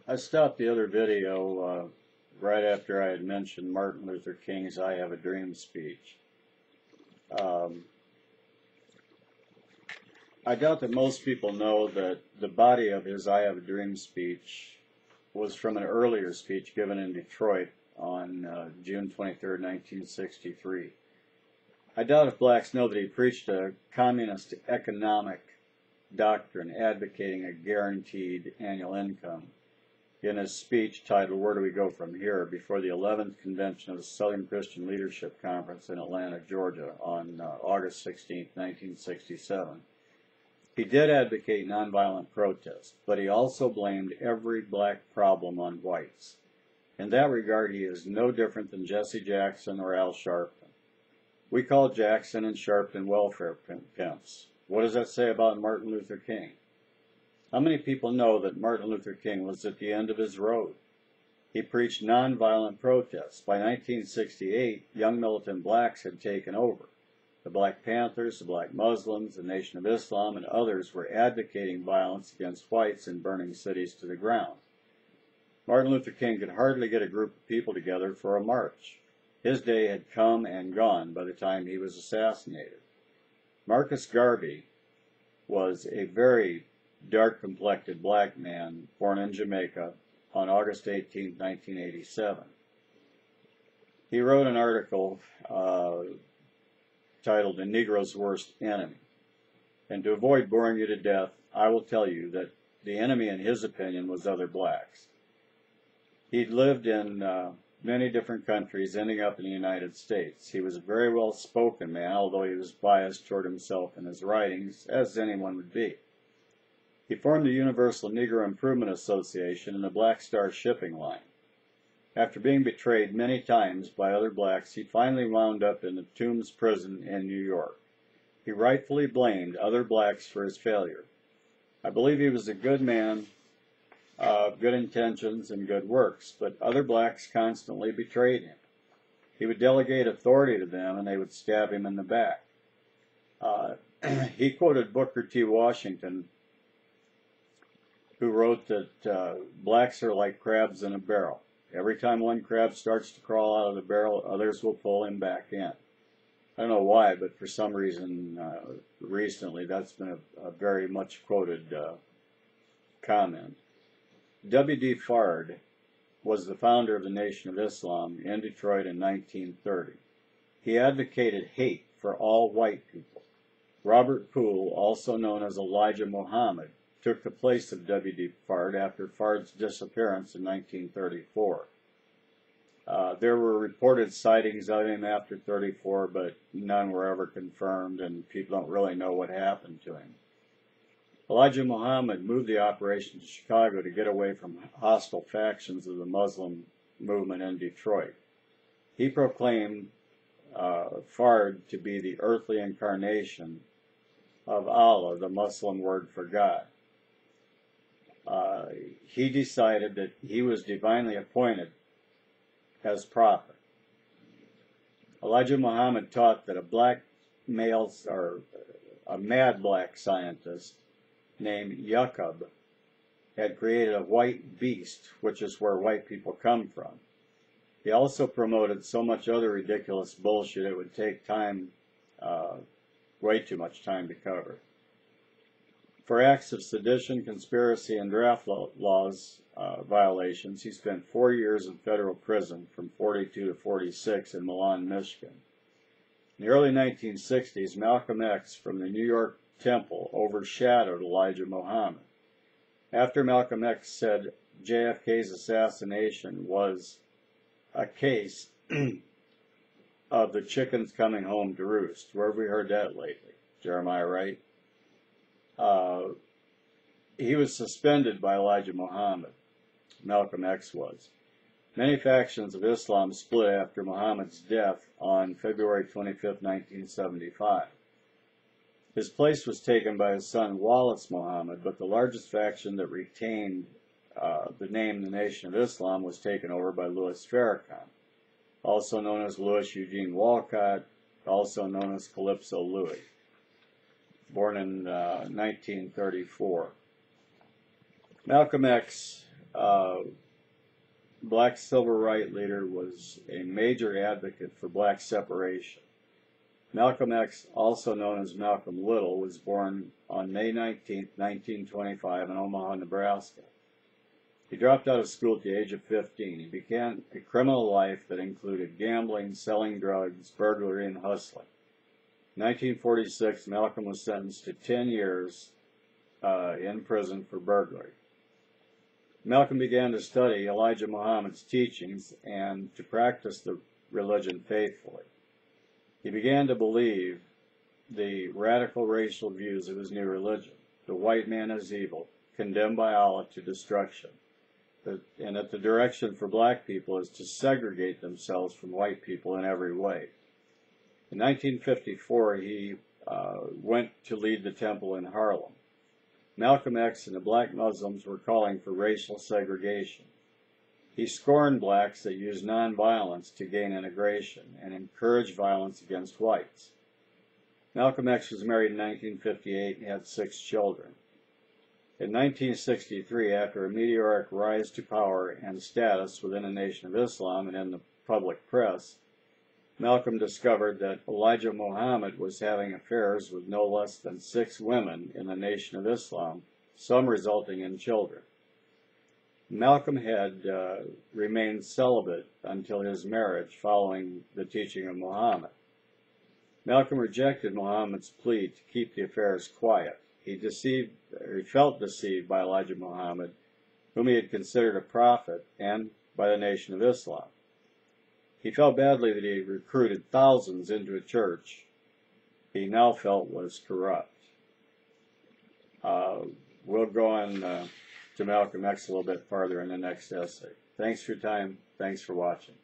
I stopped the other video right after I had mentioned Martin Luther King's "I Have a Dream" speech. Um, I doubt that most people know that the body of his "I Have a Dream" speech was from an earlier speech given in Detroit on June 23rd, 1963. I doubt if blacks know that he preached a communist economic doctrine advocating a guaranteed annual income in his speech titled "Where Do We Go From Here?" before the 11th Convention of the Southern Christian Leadership Conference in Atlanta, Georgia on August 16, 1967. He did advocate nonviolent protest, but he also blamed every black problem on whites. In that regard, he is no different than Jesse Jackson or Al Sharpton. We call Jackson and Sharpton welfare pimps. What does that say about Martin Luther King? How many people know that Martin Luther King was at the end of his road? He preached nonviolent protests. By 1968, young militant blacks had taken over. The Black Panthers, the Black Muslims, the Nation of Islam, and others were advocating violence against whites and burning cities to the ground. Martin Luther King could hardly get a group of people together for a march. His day had come and gone by the time he was assassinated. Marcus Garvey was a very dark-complected black man born in Jamaica on August 18, 1987. He wrote an article titled "The Negro's Worst Enemy." And to avoid boring you to death, I will tell you that the enemy, in his opinion, was other blacks. He'd lived in many different countries, ending up in the United States. He was a very well-spoken man, although he was biased toward himself in his writings, as anyone would be. He formed the Universal Negro Improvement Association and the Black Star Shipping Line. After being betrayed many times by other blacks, he finally wound up in the Tombs prison in New York. He rightfully blamed other blacks for his failure. I believe he was a good man, good intentions and good works, but other blacks constantly betrayed him. He would delegate authority to them and they would stab him in the back. He quoted Booker T. Washington, who wrote that blacks are like crabs in a barrel. Every time one crab starts to crawl out of the barrel, others will pull him back in. I don't know why, but for some reason recently that's been a very much quoted comment. W.D. Fard was the founder of the Nation of Islam in Detroit in 1930. He advocated hate for all white people. Robert Poole, also known as Elijah Mohammad, took the place of W.D. Fard after Fard's disappearance in 1934. There were reported sightings of him after 34, but none were ever confirmed, and people don't really know what happened to him. Elijah Muhammad moved the operation to Chicago to get away from hostile factions of the Muslim movement in Detroit. He proclaimed Fard to be the earthly incarnation of Allah, the Muslim word for God. He decided that he was divinely appointed as prophet. Elijah Muhammad taught that a mad black scientist named Yaqub had created a white beast, which is where white people come from. He also promoted so much other ridiculous bullshit it would take time, way too much time to cover. For acts of sedition, conspiracy, and draft laws violations, he spent 4 years in federal prison from 42 to 46 in Milan, Michigan. In the early 1960s, Malcolm X from the New York Temple overshadowed Elijah Muhammad. After Malcolm X said JFK's assassination was a case of the chickens coming home to roost. Where have we heard that lately? Jeremiah Wright? He was suspended by Elijah Muhammad. Malcolm X was. Many factions of Islam split after Muhammad's death on February 25, 1975. His place was taken by his son Wallace Muhammad, but the largest faction that retained the name the Nation of Islam was taken over by Louis Farrakhan, also known as Louis Eugene Walcott, also known as Calypso Louis, born in 1934. Malcolm X black civil rights leader, was a major advocate for black separation. Malcolm X, also known as Malcolm Little, was born on May 19, 1925 in Omaha, Nebraska. He dropped out of school at the age of 15. He began a criminal life that included gambling, selling drugs, burglary, and hustling. In 1946, Malcolm was sentenced to 10 years in prison for burglary. Malcolm began to study Elijah Muhammad's teachings and to practice the religion faithfully. He began to believe the radical racial views of his new religion. The white man is evil, condemned by Allah to destruction, and that the direction for black people is to segregate themselves from white people in every way. In 1954, he went to lead the temple in Harlem. Malcolm X and the black Muslims were calling for racial segregation. He scorned blacks that used nonviolence to gain integration and encouraged violence against whites. Malcolm X was married in 1958 and had 6 children. In 1963, after a meteoric rise to power and status within the Nation of Islam and in the public press, Malcolm discovered that Elijah Muhammad was having affairs with no less than 6 women in the Nation of Islam, some resulting in children. Malcolm had remained celibate until his marriage following the teaching of Muhammad. Malcolm rejected Muhammad's plea to keep the affairs quiet. He felt deceived by Elijah Muhammad, whom he had considered a prophet, and by the Nation of Islam. He felt badly that he had recruited thousands into a church he now felt was corrupt. We'll go on to Malcolm X a little bit farther in the next essay. Thanks for your time. Thanks for watching.